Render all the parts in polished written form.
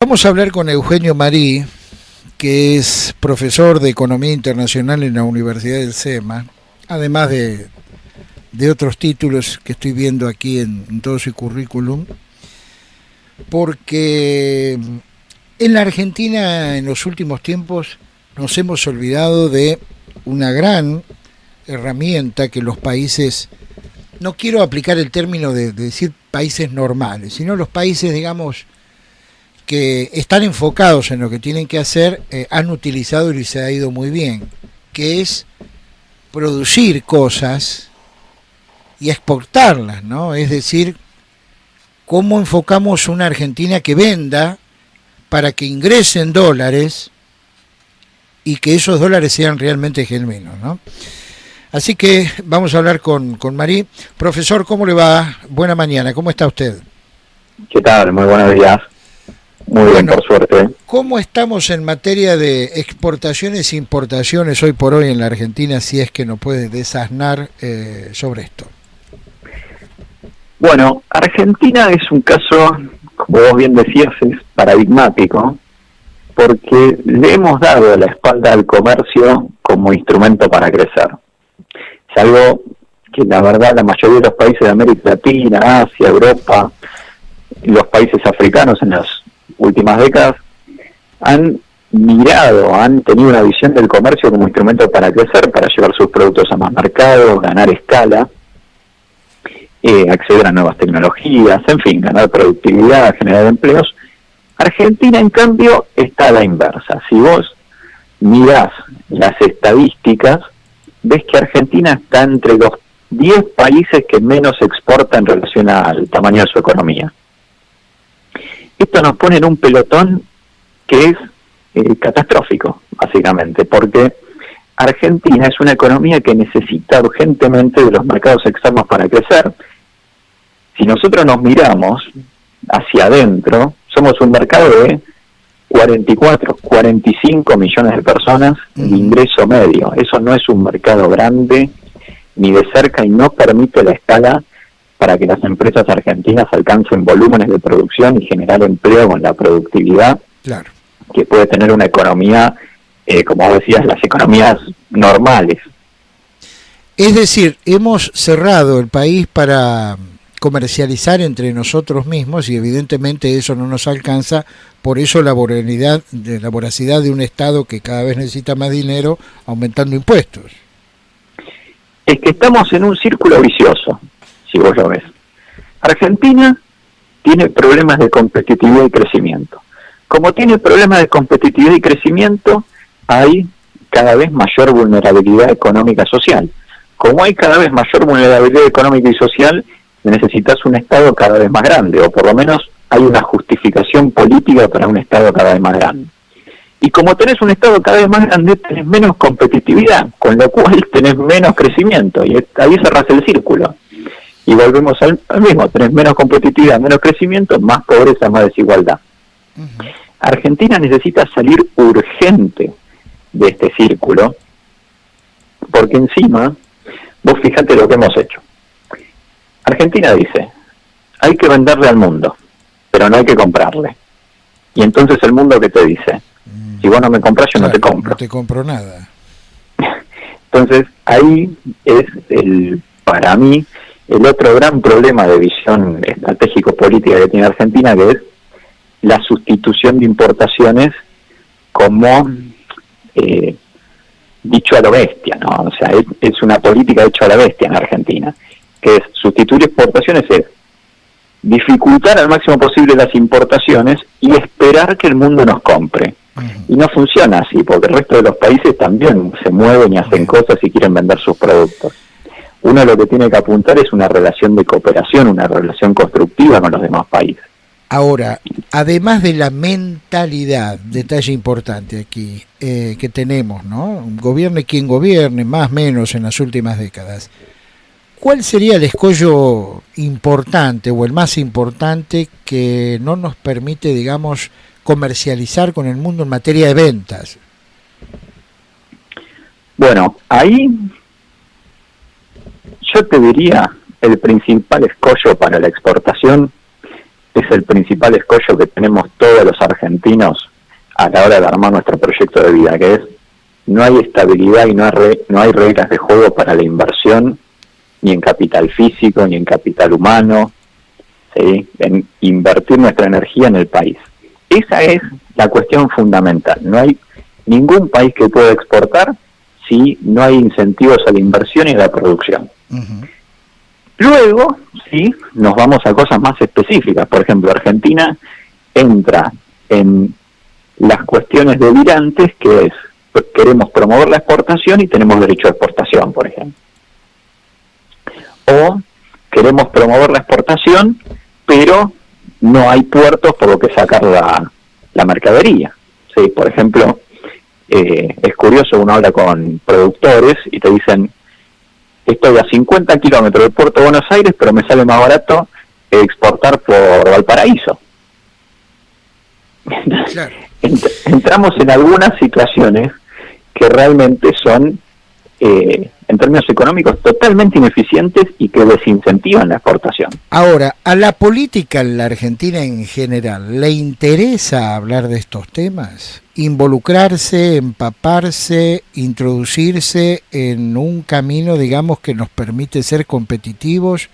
Vamos a hablar con Eugenio Marí, que es profesor de Economía Internacional en la Universidad del SEMA, además de otros títulos que estoy viendo aquí en todo su currículum, porque en la Argentina en los últimos tiempos nos hemos olvidado de una gran herramienta que los países, no quiero aplicar el término de decir países normales, sino los países, digamos, que están enfocados en lo que tienen que hacer, han utilizado y se ha ido muy bien, que es producir cosas y exportarlas, ¿no? Es decir, cómo enfocamos una Argentina que venda para que ingresen dólares y que esos dólares sean realmente genuinos, ¿no? Así que vamos a hablar con Marí. Profesor, ¿cómo le va? Buena mañana, ¿cómo está usted? ¿Qué tal? Muy buenos días. Muy bien, por suerte. ¿Cómo estamos en materia de exportaciones e importaciones hoy por hoy en la Argentina, si es que nos puede desasnar sobre esto? Bueno, Argentina es un caso, como vos bien decías, es paradigmático, porque le hemos dado la espalda al comercio como instrumento para crecer. Es algo que la verdad la mayoría de los países de América Latina, Asia, Europa, y los países africanos en las últimas décadas han mirado, han tenido una visión del comercio como instrumento para crecer, para llevar sus productos a más mercados, ganar escala, acceder a nuevas tecnologías, en fin, ganar productividad, generar empleos. Argentina, en cambio, está a la inversa. Si vos mirás las estadísticas, ves que Argentina está entre los 10 países que menos exporta en relación al tamaño de su economía. Esto nos pone en un pelotón que es catastrófico, básicamente, porque Argentina es una economía que necesita urgentemente de los mercados externos para crecer. Si nosotros nos miramos hacia adentro, somos un mercado de 44, 45 millones de personas de ingreso medio. Eso no es un mercado grande ni de cerca y no permite la escala para que las empresas argentinas alcancen volúmenes de producción y generar empleo con la productividad que puede tener una economía, como decías, las economías normales. Es decir, hemos cerrado el país para comercializar entre nosotros mismos y evidentemente eso no nos alcanza, por eso la voracidad de un Estado que cada vez necesita más dinero aumentando impuestos. Es que estamos en un círculo vicioso, si vos lo ves. Argentina tiene problemas de competitividad y crecimiento. Como tiene problemas de competitividad y crecimiento, hay cada vez mayor vulnerabilidad económica y social. Como hay cada vez mayor vulnerabilidad económica y social, necesitas un Estado cada vez más grande, o por lo menos hay una justificación política para un Estado cada vez más grande. Y como tenés un Estado cada vez más grande, tenés menos competitividad, con lo cual tenés menos crecimiento, y ahí cerrás el círculo. Y volvemos al mismo, tenés menos competitividad, menos crecimiento, más pobreza, más desigualdad. Argentina necesita salir urgente de este círculo, porque encima, vos fíjate lo que hemos hecho. Argentina dice, hay que venderle al mundo, pero no hay que comprarle. Y entonces el mundo, ¿qué te dice? Si vos no me compras, yo no te compro. No te compro nada. Entonces, ahí es, para mí, el otro gran problema de visión estratégico-política que tiene Argentina, que es la sustitución de importaciones como dicho a lo bestia, ¿no? O sea, es una política hecha a la bestia en Argentina, que es sustituir exportaciones, es dificultar al máximo posible las importaciones y esperar que el mundo nos compre. Y no funciona así, porque el resto de los países también se mueven y hacen cosas y quieren vender sus productos. Uno lo que tiene que apuntar es una relación de cooperación, una relación constructiva con los demás países. Ahora, además de la mentalidad, detalle importante aquí, que tenemos, ¿no? Gobierne quien gobierne, más o menos en las últimas décadas, ¿cuál sería el escollo importante o el más importante que no nos permite, digamos, comercializar con el mundo en materia de ventas? Bueno, ahí yo te diría el principal escollo para la exportación es el principal escollo que tenemos todos los argentinos a la hora de armar nuestro proyecto de vida, que es no hay estabilidad y no hay reglas de juego para la inversión, ni en capital físico, ni en capital humano, ¿sí? En invertir nuestra energía en el país. Esa es la cuestión fundamental. No hay ningún país que pueda exportar si no hay incentivos a la inversión y a la producción. Uh-huh. Luego, sí, nos vamos a cosas más específicas. Por ejemplo, Argentina entra en las cuestiones delirantes, que es, queremos promover la exportación y tenemos derecho a exportación, por ejemplo. O queremos promover la exportación, pero no hay puertos por lo que sacar la mercadería. ¿Sí? Por ejemplo, es curioso, uno habla con productores y te dicen, estoy a 50 kilómetros del puerto de Buenos Aires, pero me sale más barato exportar por Valparaíso. Claro. Entramos en algunas situaciones que realmente son, en términos económicos, totalmente ineficientes y que desincentivan la exportación. Ahora, ¿a la política en la Argentina en general le interesa hablar de estos temas? Involucrarse, empaparse, introducirse en un camino, digamos, que nos permite ser competitivos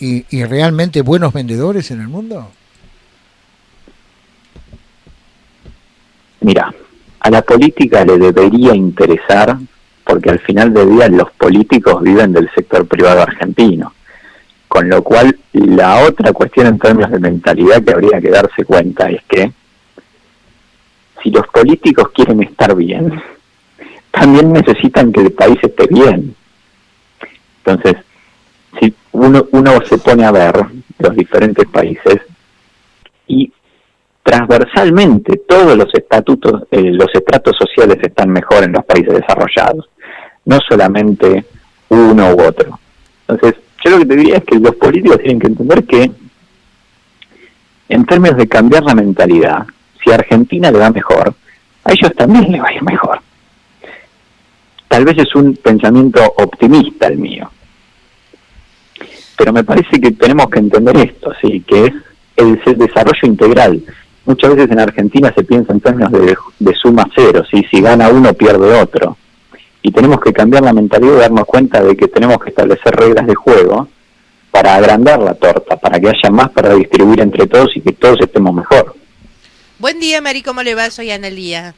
y realmente buenos vendedores en el mundo. Mira, a la política le debería interesar, porque al final del día los políticos viven del sector privado argentino, con lo cual la otra cuestión en términos de mentalidad que habría que darse cuenta es que si los políticos quieren estar bien, también necesitan que el país esté bien. Entonces, si uno se pone a ver los diferentes países y transversalmente todos los estatutos, los estratos sociales están mejor en los países desarrollados, no solamente uno u otro. Entonces, yo lo que te diría es que los políticos tienen que entender que, en términos de cambiar la mentalidad, si a Argentina le va mejor, a ellos también le va a ir mejor. Tal vez es un pensamiento optimista el mío, pero me parece que tenemos que entender esto, ¿sí? Que es el desarrollo integral. Muchas veces en Argentina se piensa en términos de suma cero, ¿sí? Si gana uno pierde otro. Y tenemos que cambiar la mentalidad y darnos cuenta de que tenemos que establecer reglas de juego para agrandar la torta, para que haya más para distribuir entre todos y que todos estemos mejor. Buen día, Mari, ¿cómo le va? Soy Analía.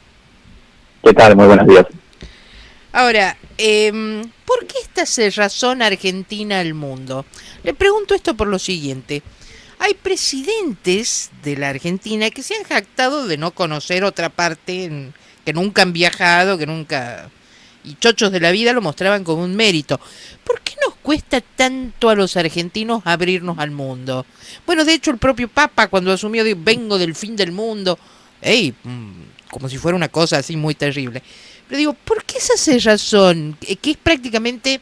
¿Qué tal? Muy buenos días. Ahora, ¿por qué esta cerrazón argentina al mundo? Le pregunto esto por lo siguiente. Hay presidentes de la Argentina que se han jactado de no conocer otra parte, que nunca han viajado, y chochos de la vida lo mostraban como un mérito. ¿Por qué nos cuesta tanto a los argentinos abrirnos al mundo? Bueno, de hecho el propio Papa cuando asumió dijo, vengo del fin del mundo, como si fuera una cosa así muy terrible. Pero digo, ¿por qué esa cerrazón? Que es prácticamente,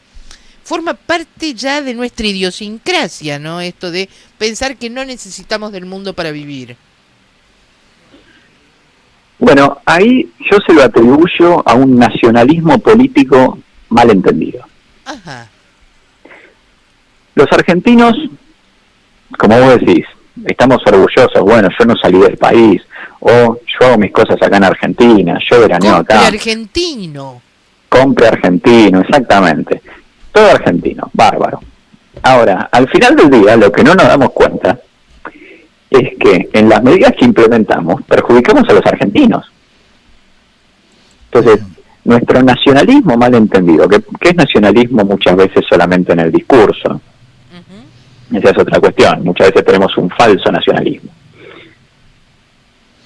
forma parte ya de nuestra idiosincrasia, ¿no? Esto de pensar que no necesitamos del mundo para vivir. Bueno, ahí yo se lo atribuyo a un nacionalismo político mal entendido. Ajá. Los argentinos, como vos decís, estamos orgullosos, bueno, yo no salí del país, o yo hago mis cosas acá en Argentina, yo veraneo acá. Compre argentino. Compre argentino, exactamente. Todo argentino, bárbaro. Ahora, al final del día, lo que no nos damos cuenta es que en las medidas que implementamos perjudicamos a los argentinos. Entonces, nuestro nacionalismo mal entendido, que es nacionalismo muchas veces solamente en el discurso, esa es otra cuestión, muchas veces tenemos un falso nacionalismo.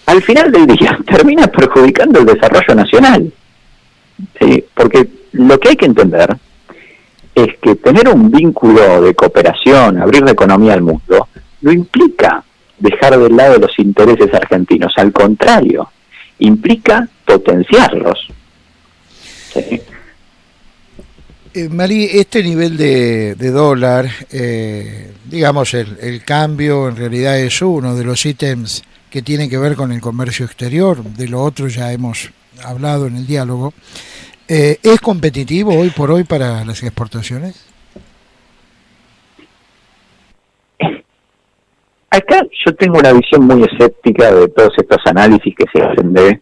Al final del día termina perjudicando el desarrollo nacional, ¿sí? Porque lo que hay que entender es que tener un vínculo de cooperación, abrir la economía al mundo, no implica dejar de lado los intereses argentinos, al contrario, implica potenciarlos. ¿Sí? Mari, este nivel de dólar, digamos el cambio en realidad es uno de los ítems que tienen que ver con el comercio exterior, de lo otro ya hemos hablado en el diálogo. ¿Es competitivo hoy por hoy para las exportaciones? Acá yo tengo una visión muy escéptica de todos estos análisis que se hacen de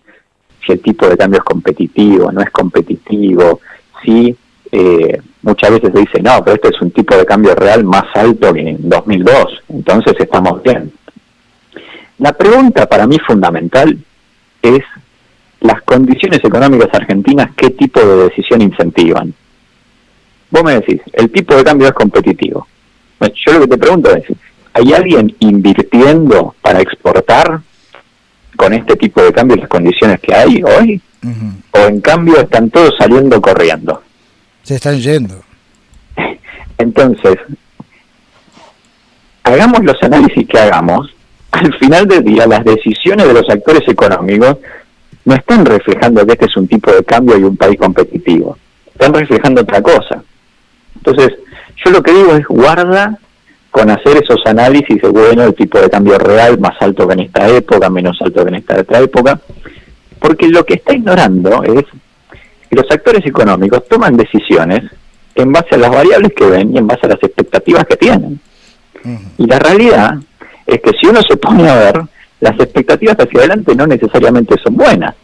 si el tipo de cambio es competitivo, no es competitivo, si muchas veces se dice, no, pero este es un tipo de cambio real más alto que en 2002, entonces estamos bien. La pregunta para mí fundamental es las condiciones económicas argentinas, ¿qué tipo de decisión incentivan? Vos me decís, el tipo de cambio es competitivo. Bueno, yo lo que te pregunto es, ¿hay alguien invirtiendo para exportar con este tipo de cambio y las condiciones que hay hoy? ¿O en cambio están todos saliendo corriendo? Se están yendo. Entonces, hagamos los análisis que hagamos, al final del día las decisiones de los actores económicos no están reflejando que este es un tipo de cambio y un país competitivo, están reflejando otra cosa. Entonces, yo lo que digo es guarda con hacer esos análisis de, bueno, el tipo de cambio real más alto que en esta época, menos alto que en esta otra época, porque lo que está ignorando es que los actores económicos toman decisiones en base a las variables que ven y en base a las expectativas que tienen. Y la realidad es que si uno se pone a ver, las expectativas hacia adelante no necesariamente son buenas.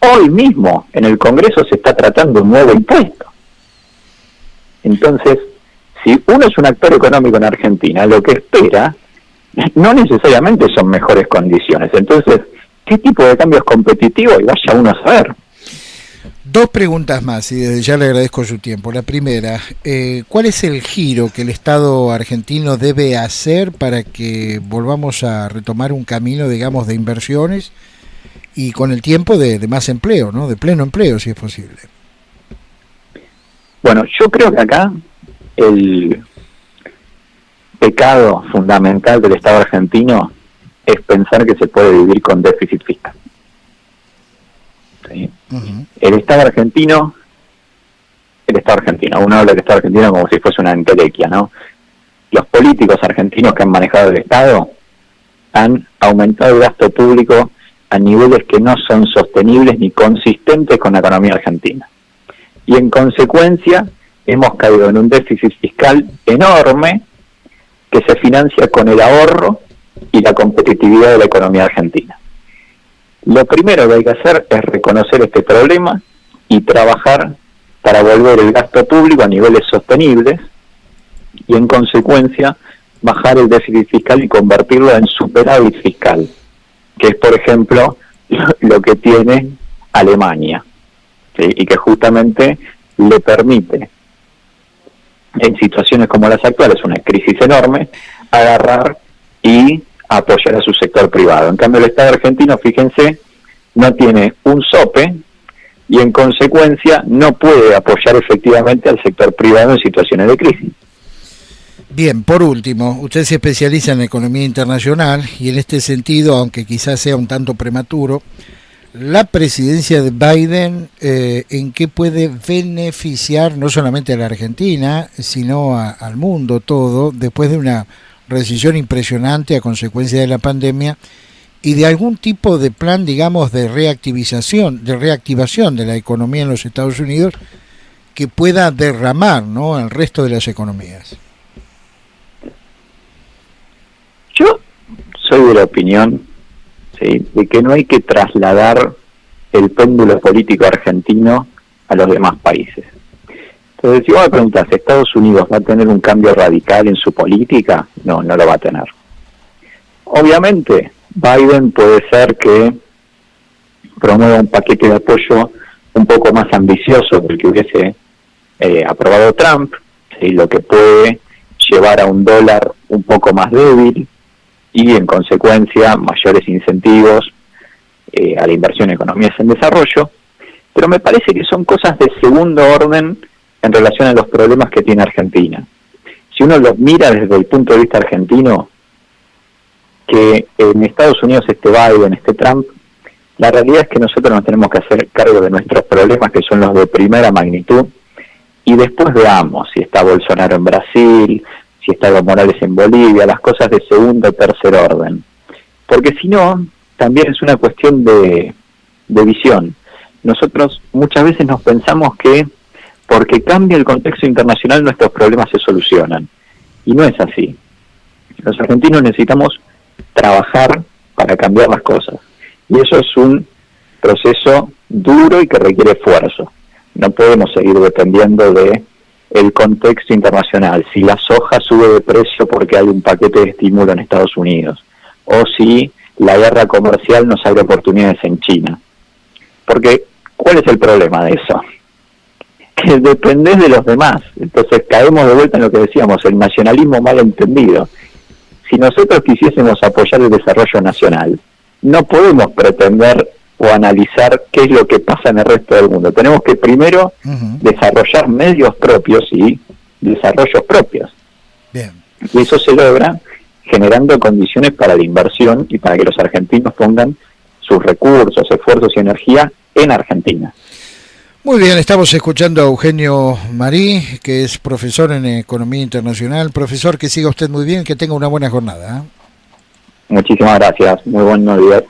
Hoy mismo en el Congreso se está tratando un nuevo impuesto. Entonces, si uno es un actor económico en Argentina, lo que espera no necesariamente son mejores condiciones. Entonces, ¿qué tipo de cambio es competitivo? Y vaya uno a saber. Dos preguntas más, y desde ya le agradezco su tiempo. La primera, ¿cuál es el giro que el Estado argentino debe hacer para que volvamos a retomar un camino, digamos, de inversiones y con el tiempo de más empleo, ¿no? De pleno empleo, si es posible? Bueno, yo creo que acá el pecado fundamental del Estado argentino es pensar que se puede vivir con déficit fiscal. ¿Sí? El Estado argentino, uno habla del Estado argentino como si fuese una entelequia, ¿no? Los políticos argentinos que han manejado el Estado han aumentado el gasto público a niveles que no son sostenibles ni consistentes con la economía argentina. Y en consecuencia hemos caído en un déficit fiscal enorme que se financia con el ahorro y la competitividad de la economía argentina. Lo primero que hay que hacer es reconocer este problema y trabajar para volver el gasto público a niveles sostenibles y en consecuencia bajar el déficit fiscal y convertirlo en superávit fiscal, que es por ejemplo lo que tiene Alemania, ¿sí? Y que justamente le permite en situaciones como las actuales, una crisis enorme, agarrar y apoyar a su sector privado. En cambio el Estado argentino, fíjense, no tiene un sope y en consecuencia no puede apoyar efectivamente al sector privado en situaciones de crisis. Bien, por último, usted se especializa en economía internacional y en este sentido, aunque quizás sea un tanto prematuro, la presidencia de Biden, ¿en qué puede beneficiar no solamente a la Argentina, sino al mundo todo, después de una recesión impresionante a consecuencia de la pandemia y de algún tipo de plan, digamos, de reactivación de la economía en los Estados Unidos que pueda derramar, ¿no?, al resto de las economías? Yo soy de la opinión, ¿sí?, de que no hay que trasladar el péndulo político argentino a los demás países. Entonces, si vos me preguntás, ¿Estados Unidos va a tener un cambio radical en su política? No, no lo va a tener. Obviamente, Biden puede ser que promueva un paquete de apoyo un poco más ambicioso del que hubiese aprobado Trump, ¿sí?, lo que puede llevar a un dólar un poco más débil y en consecuencia mayores incentivos a la inversión en economías en desarrollo, pero me parece que son cosas de segundo orden en relación a los problemas que tiene Argentina. Si uno los mira desde el punto de vista argentino, que en Estados Unidos esté Biden, esté Trump, la realidad es que nosotros nos tenemos que hacer cargo de nuestros problemas, que son los de primera magnitud, y después veamos si está Bolsonaro en Brasil, si está Evo Morales en Bolivia, las cosas de segundo o tercer orden. Porque si no, también es una cuestión de visión. Nosotros muchas veces nos pensamos que porque cambia el contexto internacional nuestros problemas se solucionan. Y no es así. Los argentinos necesitamos trabajar para cambiar las cosas. Y eso es un proceso duro y que requiere esfuerzo. No podemos seguir dependiendo de el contexto internacional. Si la soja sube de precio porque hay un paquete de estímulo en Estados Unidos, o si la guerra comercial nos abre oportunidades en China. Porque, ¿cuál es el problema de eso? Que dependés de los demás. Entonces caemos de vuelta en lo que decíamos, el nacionalismo mal entendido. Si nosotros quisiésemos apoyar el desarrollo nacional, no podemos pretender o analizar qué es lo que pasa en el resto del mundo. Tenemos que primero desarrollar medios propios y desarrollos propios. Bien. Y eso se logra generando condiciones para la inversión y para que los argentinos pongan sus recursos, esfuerzos y energía en Argentina. Muy bien, estamos escuchando a Eugenio Marí, que es profesor en Economía Internacional. Profesor, que siga usted muy bien, que tenga una buena jornada. Muchísimas gracias, muy buenos días.